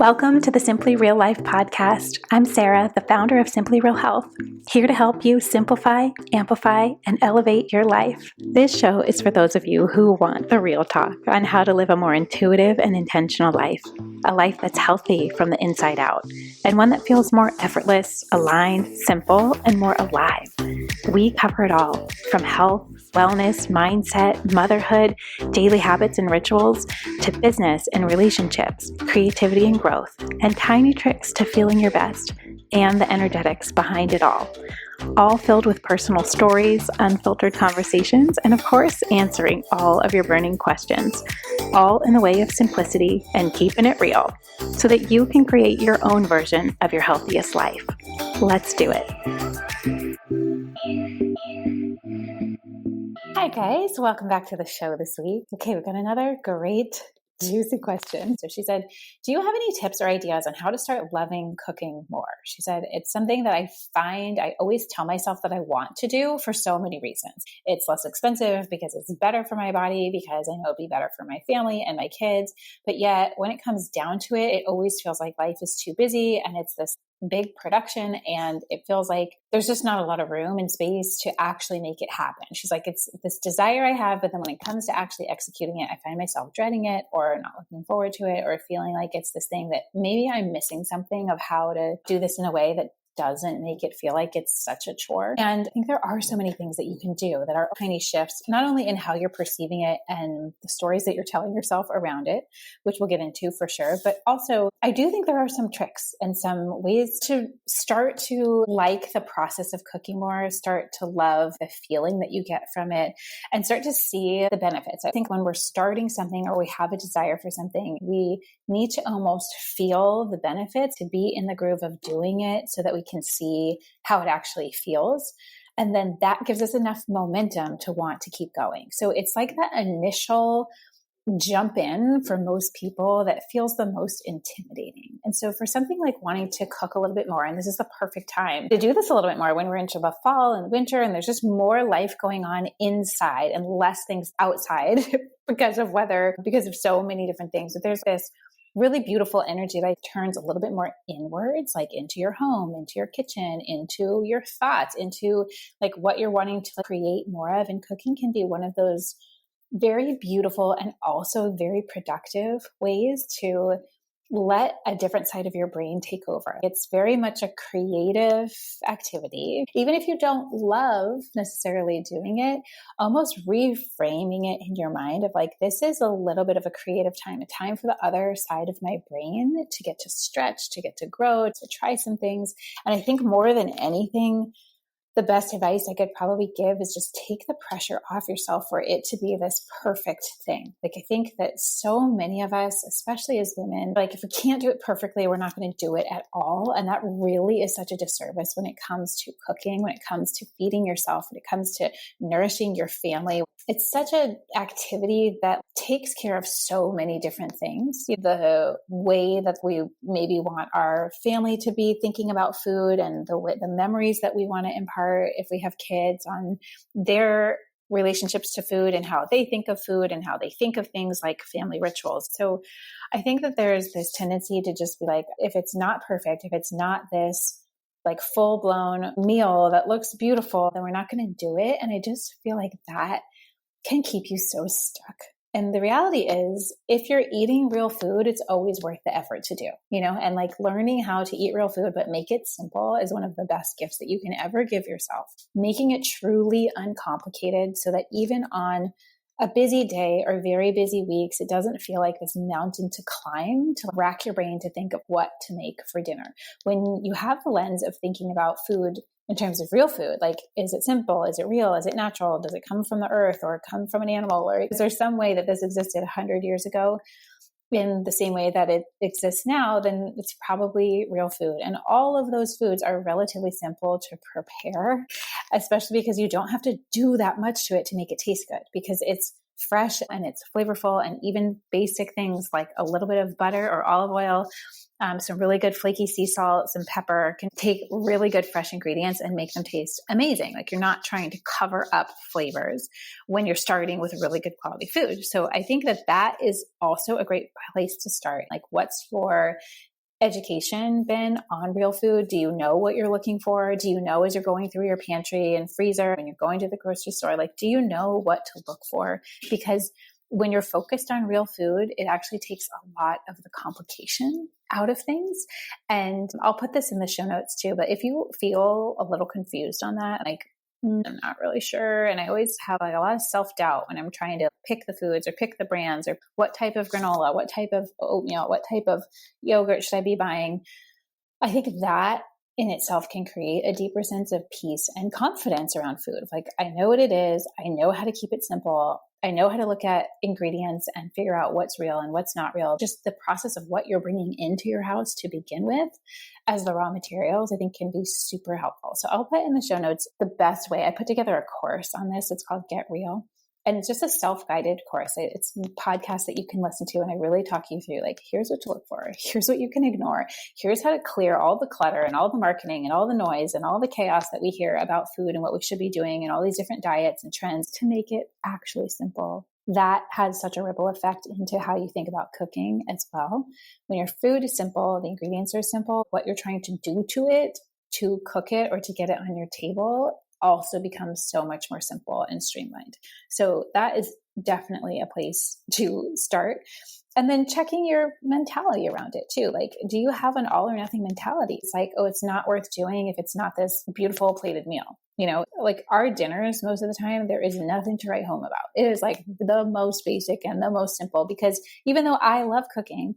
Welcome to the Simply Real Life podcast. I'm Sarah, the founder of Simply Real Health, here to help you simplify, amplify, and elevate your life. This show is for those of you who want the real talk on how to live a more intuitive and intentional life, a life that's healthy from the inside out, and one that feels more effortless, aligned, simple, and more alive. We cover it all, from health, wellness, mindset, motherhood, daily habits and rituals, to business and relationships, creativity and growth, and tiny tricks to feeling your best, and the energetics behind it all filled with personal stories, unfiltered conversations, and of course, answering all of your burning questions, all in the way of simplicity and keeping it real, so that you can create your own version of your healthiest life. Let's do it. Hi guys, welcome back to the show this week. Okay, we've got another great juicy question. So she said, do you have any tips or ideas on how to start loving cooking more? She said, it's something that I find I always tell myself that I want to do for so many reasons. It's less expensive because it's better for my body, because I know it'd be better for my family and my kids. But yet when it comes down to it, it always feels like life is too busy and it's this big production, and it feels like there's just not a lot of room and space to actually make it happen. She's like, it's this desire I have, but then when it comes to actually executing it, I find myself dreading it or not looking forward to it, or feeling like it's this thing that maybe I'm missing something of how to do this in a way that doesn't make it feel like it's such a chore. And I think there are so many things that you can do that are tiny shifts, not only in how you're perceiving it and the stories that you're telling yourself around it, which we'll get into for sure, but also I do think there are some tricks and some ways to start to like the process of cooking more, start to love the feeling that you get from it, and start to see the benefits. I think when we're starting something or we have a desire for something, we need to almost feel the benefits to be in the groove of doing it so that we can see how it actually feels. And then that gives us enough momentum to want to keep going. So it's like that initial jump in for most people that feels the most intimidating. And so for something like wanting to cook a little bit more, and this is the perfect time to do this a little bit more when we're into the fall and winter and there's just more life going on inside and less things outside because of weather, because of so many different things. But there's this really beautiful energy that turns a little bit more inwards, like into your home, into your kitchen, into your thoughts, into like what you're wanting to create more of. And cooking can be one of those very beautiful and also very productive ways to let a different side of your brain take over. It's very much a creative activity. Even if you don't love necessarily doing it, almost reframing it in your mind of like, this is a little bit of a creative time, a time for the other side of my brain to get to stretch, to get to grow, to try some things. And I think more than anything, the best advice I could probably give is just take the pressure off yourself for it to be this perfect thing. Like, I think that so many of us, especially as women, like if we can't do it perfectly, we're not going to do it at all. And that really is such a disservice when it comes to cooking, when it comes to feeding yourself, when it comes to nourishing your family. It's such an activity that takes care of so many different things. The way that we maybe want our family to be thinking about food, and the memories that we want to impart if we have kids, on their relationships to food and how they think of food and how they think of things like family rituals. So I think that there's this tendency to just be like, if it's not perfect, if it's not this like full blown meal that looks beautiful, then we're not going to do it. And I just feel like that can keep you so stuck. And the reality is, if you're eating real food, it's always worth the effort to do, and like learning how to eat real food, but make it simple is one of the best gifts that you can ever give yourself. Making it truly uncomplicated so that even on a busy day or very busy weeks, it doesn't feel like this mountain to climb, to rack your brain to think of what to make for dinner. When you have the lens of thinking about food in terms of real food, like, is it simple? Is it real? Is it natural? Does it come from the earth or come from an animal? Or is there some way that this existed 100 years ago in the same way that it exists now? Then it's probably real food. And all of those foods are relatively simple to prepare, especially because you don't have to do that much to it to make it taste good, because it's fresh and it's flavorful. And even basic things like a little bit of butter or olive oil, some really good flaky sea salt, some pepper, can take really good fresh ingredients and make them taste amazing. Like, you're not trying to cover up flavors when you're starting with really good quality food. So I think that that is also a great place to start. Like, what's your education been on real food? Do you know what you're looking for? Do you know as you're going through your pantry and freezer, when you're going to the grocery store, like, do you know what to look for? Because when you're focused on real food, it actually takes a lot of the complication out of things. And I'll put this in the show notes too, but if you feel a little confused on that, like, I'm not really sure. And I always have like a lot of self-doubt when I'm trying to pick the foods or pick the brands or what type of granola, what type of oatmeal, what type of yogurt should I be buying. I think that in itself can create a deeper sense of peace and confidence around food. Like, I know what it is. I know how to keep it simple. I know how to look at ingredients and figure out what's real and what's not real. Just the process of what you're bringing into your house to begin with as the raw materials, I think can be super helpful. So I'll put in the show notes the best way. I put together a course on this. It's called Get Real. And it's just a self-guided course. It's a podcast that you can listen to. And I really talk you through, like, here's what to look for. Here's what you can ignore. Here's how to clear all the clutter and all the marketing and all the noise and all the chaos that we hear about food and what we should be doing and all these different diets and trends to make it actually simple. That has such a ripple effect into how you think about cooking as well. When your food is simple, the ingredients are simple, what you're trying to do to it, to cook it or to get it on your table also becomes so much more simple and streamlined. So that is definitely a place to start. And then checking your mentality around it too. Like, do you have an all or nothing mentality? It's like, oh, it's not worth doing if it's not this beautiful plated meal. You know, like our dinners, most of the time, there is nothing to write home about. It is like the most basic and the most simple, because even though I love cooking,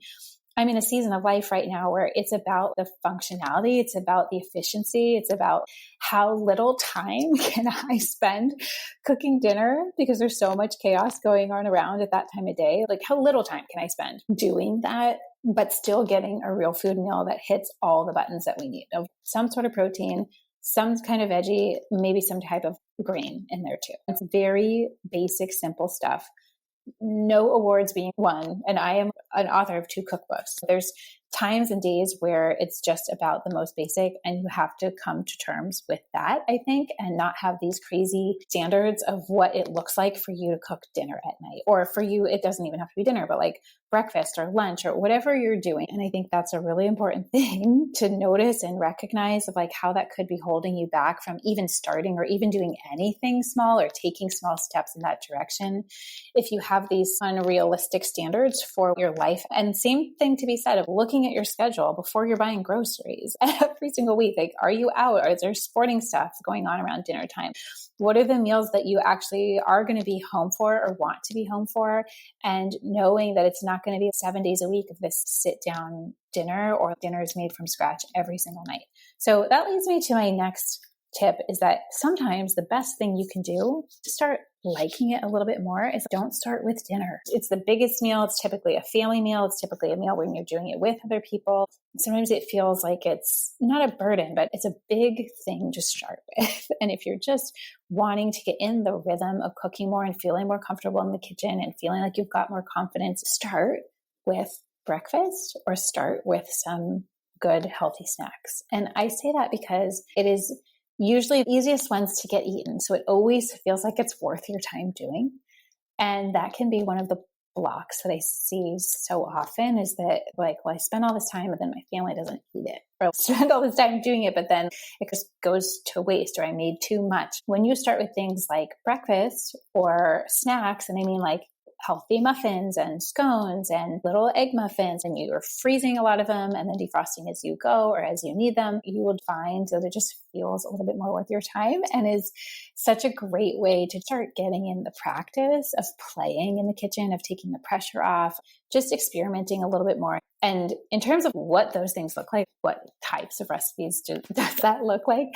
I'm in a season of life right now where it's about the functionality. It's about the efficiency. It's about how little time can I spend cooking dinner, because there's so much chaos going on around at that time of day. Like, how little time can I spend doing that, but still getting a real food meal that hits all the buttons that we need of some sort of protein, some kind of veggie, maybe some type of grain in there too. It's very basic, simple stuff. No awards being won. And I am an author of 2 cookbooks. There's times and days where it's just about the most basic, and you have to come to terms with that, I think, and not have these crazy standards of what it looks like for you to cook dinner at night. Or for you, it doesn't even have to be dinner, but like breakfast or lunch or whatever you're doing. And I think that's a really important thing to notice and recognize, of like how that could be holding you back from even starting or even doing anything small or taking small steps in that direction. If you have these unrealistic standards for your life, and same thing to be said of looking at your schedule before you're buying groceries every single week. Like, are you out? Or is there sporting stuff going on around dinner time? What are the meals that you actually are going to be home for or want to be home for? And knowing that it's not going to be 7 days a week of this sit down dinner, or dinner is made from scratch every single night. So that leads me to my next tip, is that sometimes the best thing you can do to start liking it a little bit more is don't start with dinner. It's the biggest meal. It's typically a family meal. It's typically a meal when you're doing it with other people. Sometimes it feels like it's not a burden, but it's a big thing to start with. And if you're just wanting to get in the rhythm of cooking more and feeling more comfortable in the kitchen and feeling like you've got more confidence, start with breakfast or start with some good, healthy snacks. And I say that because it is usually the easiest ones to get eaten. So it always feels like it's worth your time doing. And that can be one of the blocks that I see so often, is that like, well, I spend all this time, but then my family doesn't eat it. Or I'll spend all this time doing it, but then it just goes to waste, or I made too much. When you start with things like breakfast or snacks, and I mean like healthy muffins and scones and little egg muffins, and you're freezing a lot of them and then defrosting as you go or as you need them, you will find that it just feels a little bit more worth your time, and is such a great way to start getting in the practice of playing in the kitchen, of taking the pressure off, just experimenting a little bit more. And in terms of what those things look like, what types of recipes does that look like?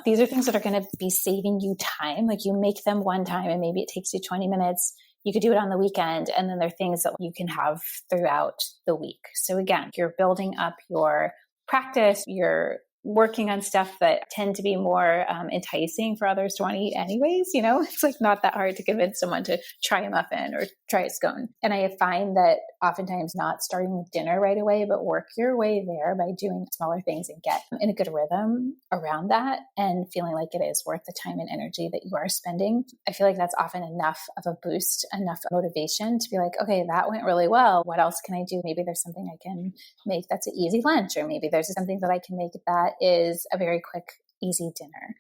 These are things that are going to be saving you time. Like, you make them one time and maybe it takes you 20 minutes. You could do it on the weekend, and then there are things that you can have throughout the week. So again, you're building up your practice, you're working on stuff that tend to be more enticing for others to want to eat anyways. It's like not that hard to convince someone to try a muffin or try a scone. And I find that oftentimes not starting with dinner right away, but work your way there by doing smaller things and get in a good rhythm around that and feeling like it is worth the time and energy that you are spending. I feel like that's often enough of a boost, enough motivation to be like, okay, that went really well. What else can I do? Maybe there's something I can make that's an easy lunch, or maybe there's something that I can make that is a very quick, easy dinner.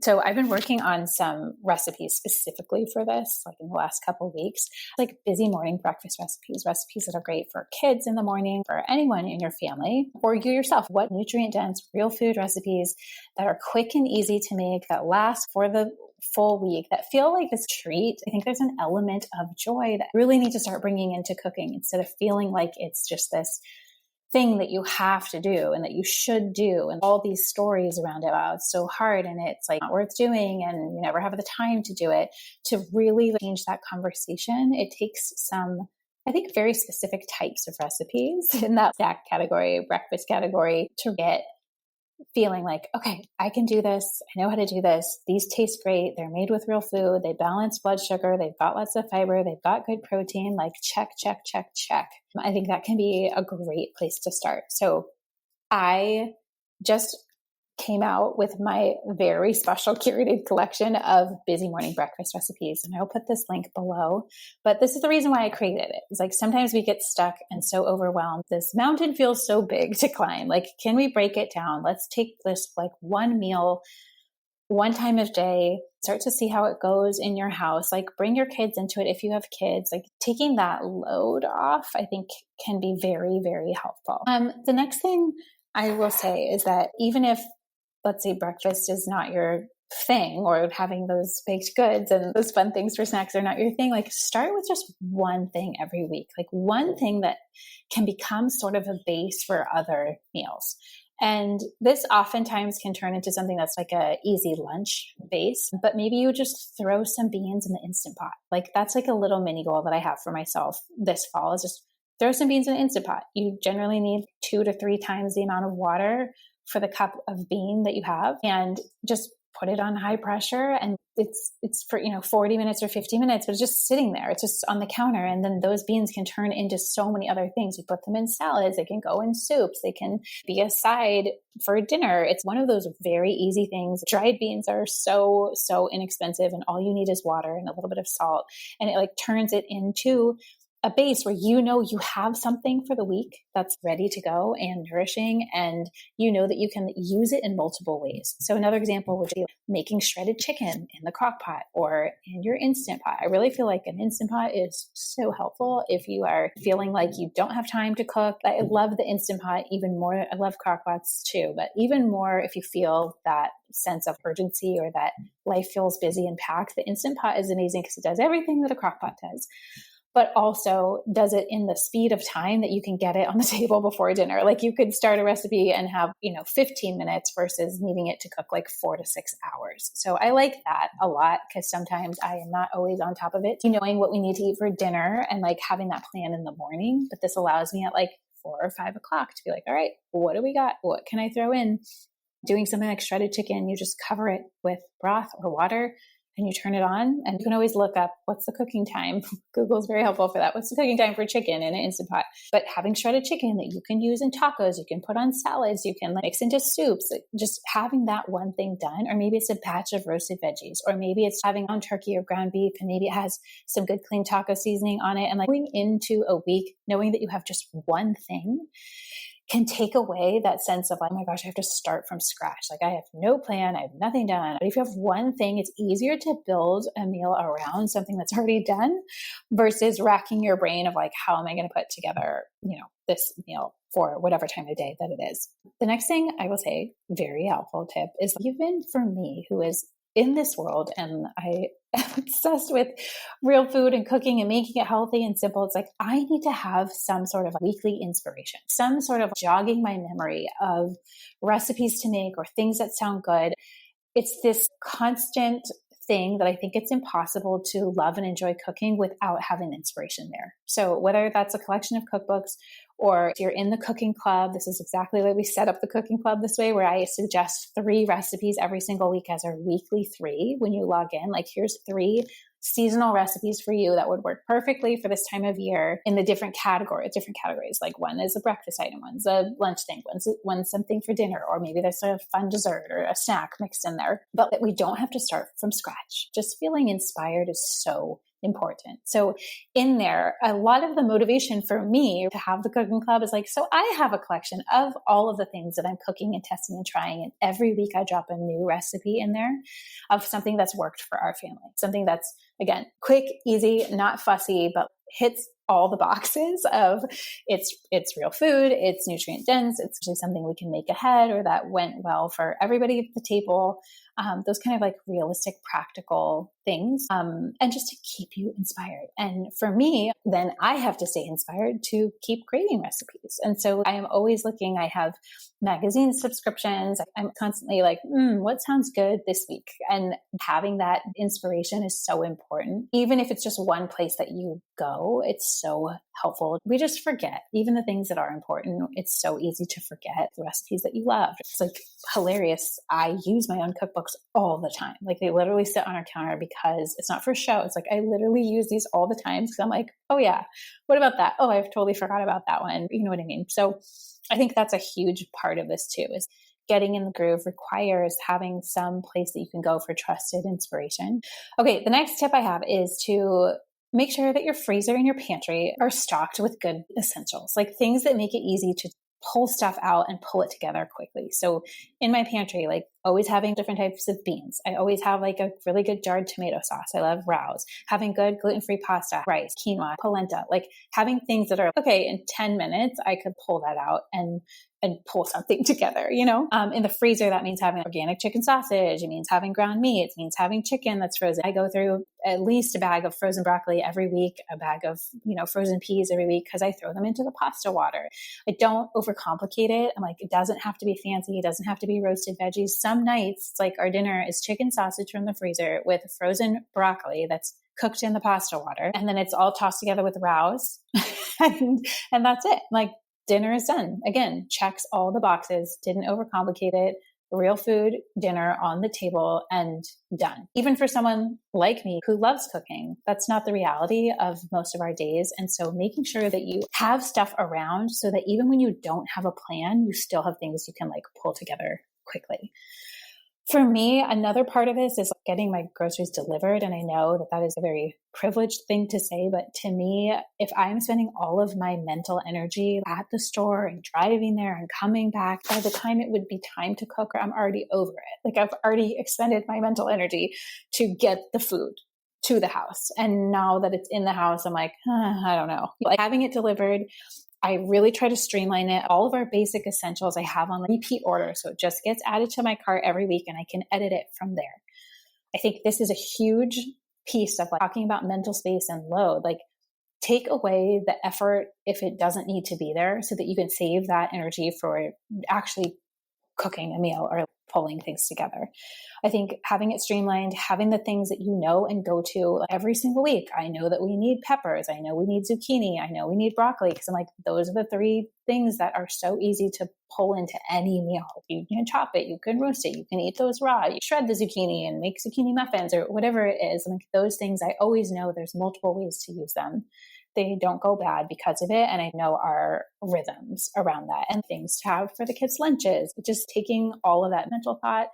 So I've been working on some recipes specifically for this, like in the last couple of weeks, like busy morning breakfast recipes that are great for kids in the morning, for anyone in your family, or you yourself. What nutrient dense, real food recipes that are quick and easy to make, that last for the full week, that feel like this treat. I think there's an element of joy that really need to start bringing into cooking instead of feeling like it's just this thing that you have to do and that you should do, and all these stories around it. Wow, it's so hard and it's like not worth doing and you never have the time to do it. To really change that conversation, it takes some, I think, very specific types of recipes in that snack category, breakfast category, to get feeling like, okay, I can do this. I know how to do this. These taste great. They're made with real food. They balance blood sugar. They've got lots of fiber. They've got good protein. Like check, check, check, check. I think that can be a great place to start. So I just came out with my very special curated collection of busy morning breakfast recipes. And I'll put this link below. But this is the reason why I created it. It's like sometimes we get stuck and so overwhelmed. This mountain feels so big to climb. Like, can we break it down? Let's take this like one meal, one time of day, start to see how it goes in your house. Like bring your kids into it if you have kids. Like taking that load off, I think can be very, very helpful. The next thing I will say is that even if, let's say, breakfast is not your thing, or having those baked goods and those fun things for snacks are not your thing, like start with just one thing every week, like one thing that can become sort of a base for other meals. And this oftentimes can turn into something that's like a easy lunch base, but maybe you just throw some beans in the Instant Pot. Like that's like a little mini goal that I have for myself this fall, is just throw some beans in the Instant Pot. You generally need 2 to 3 times the amount of water for the cup of bean that you have, and just put it on high pressure. And it's for 40 minutes or 50 minutes, but it's just sitting there. It's just on the counter. And then those beans can turn into so many other things. You put them in salads, they can go in soups, they can be a side for dinner. It's one of those very easy things. Dried beans are so inexpensive, and all you need is water and a little bit of salt. And it like turns it into a base where you have something for the week that's ready to go and nourishing, and that you can use it in multiple ways. So another example would be making shredded chicken in the crock pot or in your Instant Pot. I really feel like an Instant Pot is so helpful if you are feeling like you don't have time to cook. I love the Instant Pot even more. I love crock pots too, but even more if you feel that sense of urgency or that life feels busy and packed, the Instant Pot is amazing because it does everything that a crock pot does, but also does it in the speed of time that you can get it on the table before dinner. Like you could start a recipe and have, 15 minutes versus needing it to cook like 4 to 6 hours. So I like that a lot because sometimes I am not always on top of it, knowing what we need to eat for dinner and like having that plan in the morning. But this allows me at like 4 or 5 o'clock to be like, all right, what do we got? What can I throw in? Doing something like shredded chicken, you just cover it with broth or water, and you turn it on, and you can always look up what's the cooking time. Google's very helpful for that. What's the cooking time for chicken in an Instant Pot? But having shredded chicken that you can use in tacos, you can put on salads, you can mix into soups, just having that one thing done. Or maybe it's a batch of roasted veggies, or maybe it's having on turkey or ground beef, and maybe it has some good clean taco seasoning on it. And like going into a week, knowing that you have just one thing can take away that sense of, oh my gosh, I have to start from scratch. Like I have no plan, I have nothing done. But if you have one thing, it's easier to build a meal around something that's already done versus racking your brain of like, how am I going to put together, this meal for whatever time of day that it is. The next thing I will say, very helpful tip, is even for me who is in this world and I am obsessed with real food and cooking and making it healthy and simple. It's like, I need to have some sort of weekly inspiration, some sort of jogging my memory of recipes to make or things that sound good. It's this constant thing that I think it's impossible to love and enjoy cooking without having inspiration there. So whether that's a collection of cookbooks Or if you're in the cooking club, this is exactly why we set up the cooking club this way, where I suggest 3 recipes every single week as our weekly 3 when you log in. Like, here's 3 seasonal recipes for you that would work perfectly for this time of year in the different categories. Like, one is a breakfast item, one's a lunch thing, one's something for dinner, or maybe there's a fun dessert or a snack mixed in there. But we don't have to start from scratch. Just feeling inspired is so important. So in there, a lot of the motivation for me to have the cooking club is like, so I have a collection of all of the things that I'm cooking and testing and trying. And every week I drop a new recipe in there of something that's worked for our family. Something that's, again, quick, easy, not fussy, but hits all the boxes of it's real food, it's nutrient dense, it's actually something we can make ahead or that went well for everybody at the table. Those kind of like realistic, practical things, and just to keep you inspired. And for me, then I have to stay inspired to keep creating recipes. And so I am always looking. I have magazine subscriptions. I'm constantly like, what sounds good this week? And having that inspiration is so important. Even if it's just one place that you go, it's so helpful. We just forget even the things that are important. It's so easy to forget the recipes that you love. It's like hilarious. I use my own cookbooks all the time. Like, they literally sit on our counter because it's not for show. It's like, I literally use these all the time because I'm like, oh yeah, what about that? Oh, I've totally forgot about that one. You know what I mean? So I think that's a huge part of this too, is getting in the groove requires having some place that you can go for trusted inspiration. Okay, the next tip I have is to make sure that your freezer and your pantry are stocked with good essentials, like things that make it easy to pull stuff out and pull it together quickly. So in my pantry, like always having different types of beans. I always have like a really good jarred tomato sauce. I love Rouse. Having good gluten-free pasta, rice, quinoa, polenta, like having things that are, okay, in 10 minutes, I could pull that out and pull something together, you know? In the freezer, that means having organic chicken sausage. It means having ground meat. It means having chicken that's frozen. I go through at least a bag of frozen broccoli every week, a bag of, frozen peas every week, because I throw them into the pasta water. I don't overcomplicate it. I'm like, it doesn't have to be fancy. It doesn't have to be roasted veggies. Some nights, it's like our dinner is chicken sausage from the freezer with frozen broccoli that's cooked in the pasta water. And then it's all tossed together with Rouse. and that's it. Like, dinner is done. Again, checks all the boxes, didn't overcomplicate it. Real food, dinner on the table, and done. Even for someone like me who loves cooking, that's not the reality of most of our days. And so making sure that you have stuff around so that even when you don't have a plan, you still have things you can like pull together quickly. For me, another part of this is getting my groceries delivered. And I know that that is a very privileged thing to say, but to me, if I'm spending all of my mental energy at the store and driving there and coming back, by the time it would be time to cook, I'm already over it. Like, I've already expended my mental energy to get the food to the house. And now that it's in the house, I'm like, I don't know. Like, having it delivered, I really try to streamline it. All of our basic essentials I have on repeat order. So it just gets added to my cart every week and I can edit it from there. I think this is a huge piece of talking about mental space and load. Like, take away the effort if it doesn't need to be there so that you can save that energy for actually cooking a meal or pulling things together. I think having it streamlined, having the things that you know and go to every single week. I know that we need peppers. I know we need zucchini. I know we need broccoli, because I'm like, those are the 3 things that are so easy to pull into any meal. You can chop it, you can roast it, you can eat those raw, you shred the zucchini and make zucchini muffins or whatever it is. I'm like, those things, I always know there's multiple ways to use them. They don't go bad because of it. And I know our rhythms around that and things to have for the kids' lunches. Just taking all of that mental thought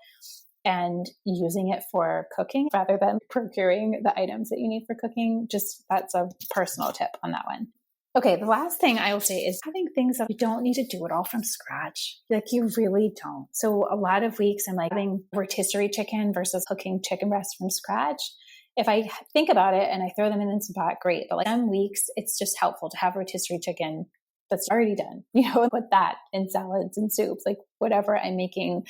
and using it for cooking rather than procuring the items that you need for cooking. Just, that's a personal tip on that one. Okay, the last thing I will say is having things that you don't need to do it all from scratch. Like, you really don't. So a lot of weeks I'm like having rotisserie chicken versus cooking chicken breast from scratch. If I think about it and I throw them in the Instant Pot, great. But like some weeks, it's just helpful to have rotisserie chicken that's already done, with that in salads and soups, like whatever I'm making,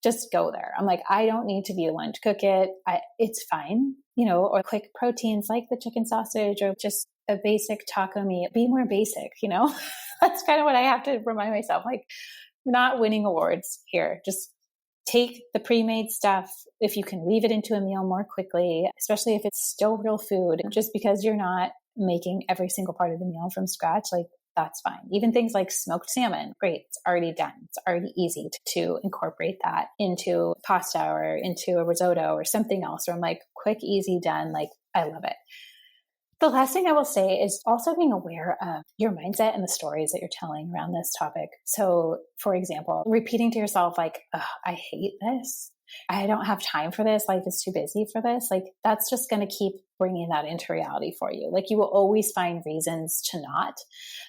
just go there. I'm like, I don't need to be the one to cook it. It's fine, or quick proteins like the chicken sausage or just a basic taco meat. Be more basic, That's kind of what I have to remind myself, like, not winning awards here. Just take the pre-made stuff. If you can weave it into a meal more quickly, especially if it's still real food, just because you're not making every single part of the meal from scratch, like, that's fine. Even things like smoked salmon, great. It's already done. It's already easy to incorporate that into pasta or into a risotto or something else. Or I'm like, quick, easy, done. Like, I love it. The last thing I will say is also being aware of your mindset and the stories that you're telling around this topic. So, for example, repeating to yourself, like, I hate this. I don't have time for this. Life is too busy for this. Like, that's just going to keep bringing that into reality for you. Like, you will always find reasons to not.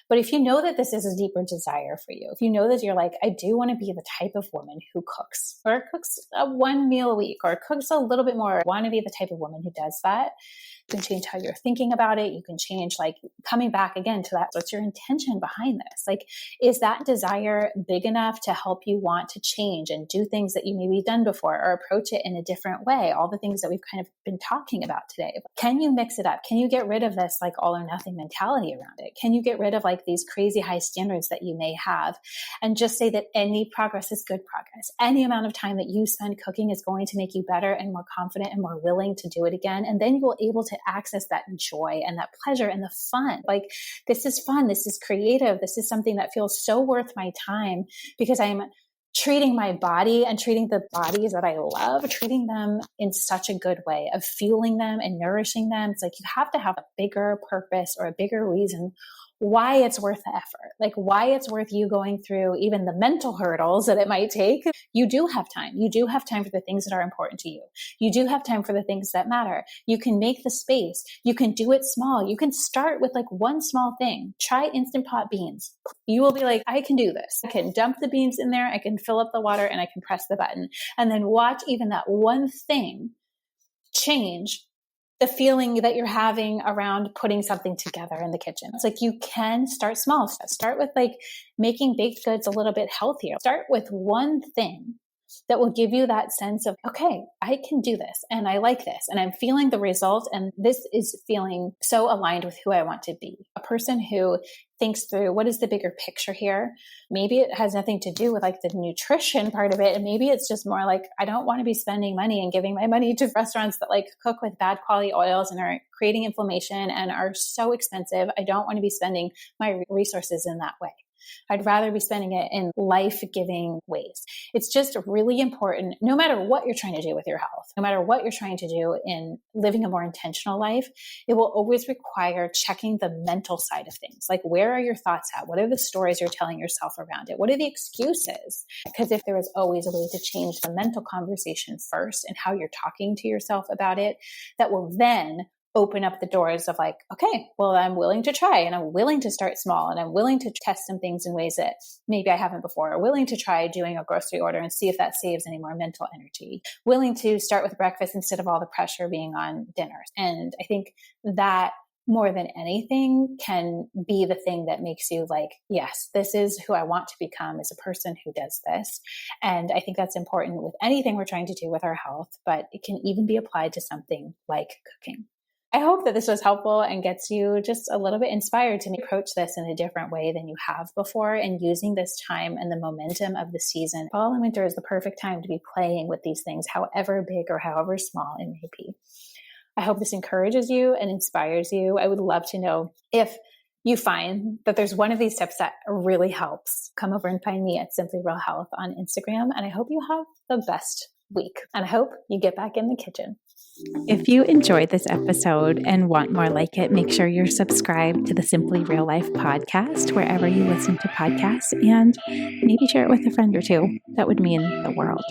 But if you know that this is a deeper desire for you, if you know that you're like, I do want to be the type of woman who cooks or cooks one meal a week or cooks a little bit more, want to be the type of woman who does that, you can change how you're thinking about it. You can change, like, coming back again to that. What's your intention behind this? Like, is that desire big enough to help you want to change and do things that you maybe done before or approach it in a different way? All the things that we've kind of been talking about today. Can you mix it up? Can you get rid of this like all or nothing mentality around it? Can you get rid of like these crazy high standards that you may have and just say that any progress is good progress? Any amount of time that you spend cooking is going to make you better and more confident and more willing to do it again. And then you will be able to access that joy and that pleasure and the fun. Like, this is fun. This is creative. This is something that feels so worth my time because I'm treating my body and treating the bodies that I love, treating them in such a good way of fueling them and nourishing them. It's like you have to have a bigger purpose or a bigger reason why it's worth the effort, like why it's worth you going through even the mental hurdles that it might take. You do have time. You do have time for the things that are important to you. You do have time for the things that matter. You can make the space. You can do it small. You can start with like one small thing. Try Instant Pot beans. You will be like, I can do this. I can dump the beans in there. I can fill up the water and I can press the button. And then watch even that one thing change the feeling that you're having around putting something together in the kitchen. It's like you can start small. Start with like making baked goods a little bit healthier. Start with one thing that will give you that sense of, okay, I can do this and I like this and I'm feeling the result and this is feeling so aligned with who I want to be. A person who thinks through what is the bigger picture here. Maybe it has nothing to do with like the nutrition part of it. And maybe it's just more like, I don't want to be spending money and giving my money to restaurants that like cook with bad quality oils and are creating inflammation and are so expensive. I don't want to be spending my resources in that way. I'd rather be spending it in life-giving ways. It's just really important, no matter what you're trying to do with your health, no matter what you're trying to do in living a more intentional life, it will always require checking the mental side of things. Like, where are your thoughts at? What are the stories you're telling yourself around it? What are the excuses? Because if there is always a way to change the mental conversation first and how you're talking to yourself about it, that will then open up the doors of like, okay, well, I'm willing to try and I'm willing to start small and I'm willing to test some things in ways that maybe I haven't before, or willing to try doing a grocery order and see if that saves any more mental energy, willing to start with breakfast instead of all the pressure being on dinners. And I think that more than anything can be the thing that makes you like, yes, this is who I want to become as a person who does this. And I think that's important with anything we're trying to do with our health, but it can even be applied to something like cooking. I hope that this was helpful and gets you just a little bit inspired to approach this in a different way than you have before, and using this time and the momentum of the season. Fall and winter is the perfect time to be playing with these things, however big or however small it may be. I hope this encourages you and inspires you. I would love to know if you find that there's one of these tips that really helps. Come over and find me at Simply Real Health on Instagram. And I hope you have the best week. And I hope you get back in the kitchen. If you enjoyed this episode and want more like it, make sure you're subscribed to the Simply Real Life podcast wherever you listen to podcasts, and maybe share it with a friend or two. That would mean the world.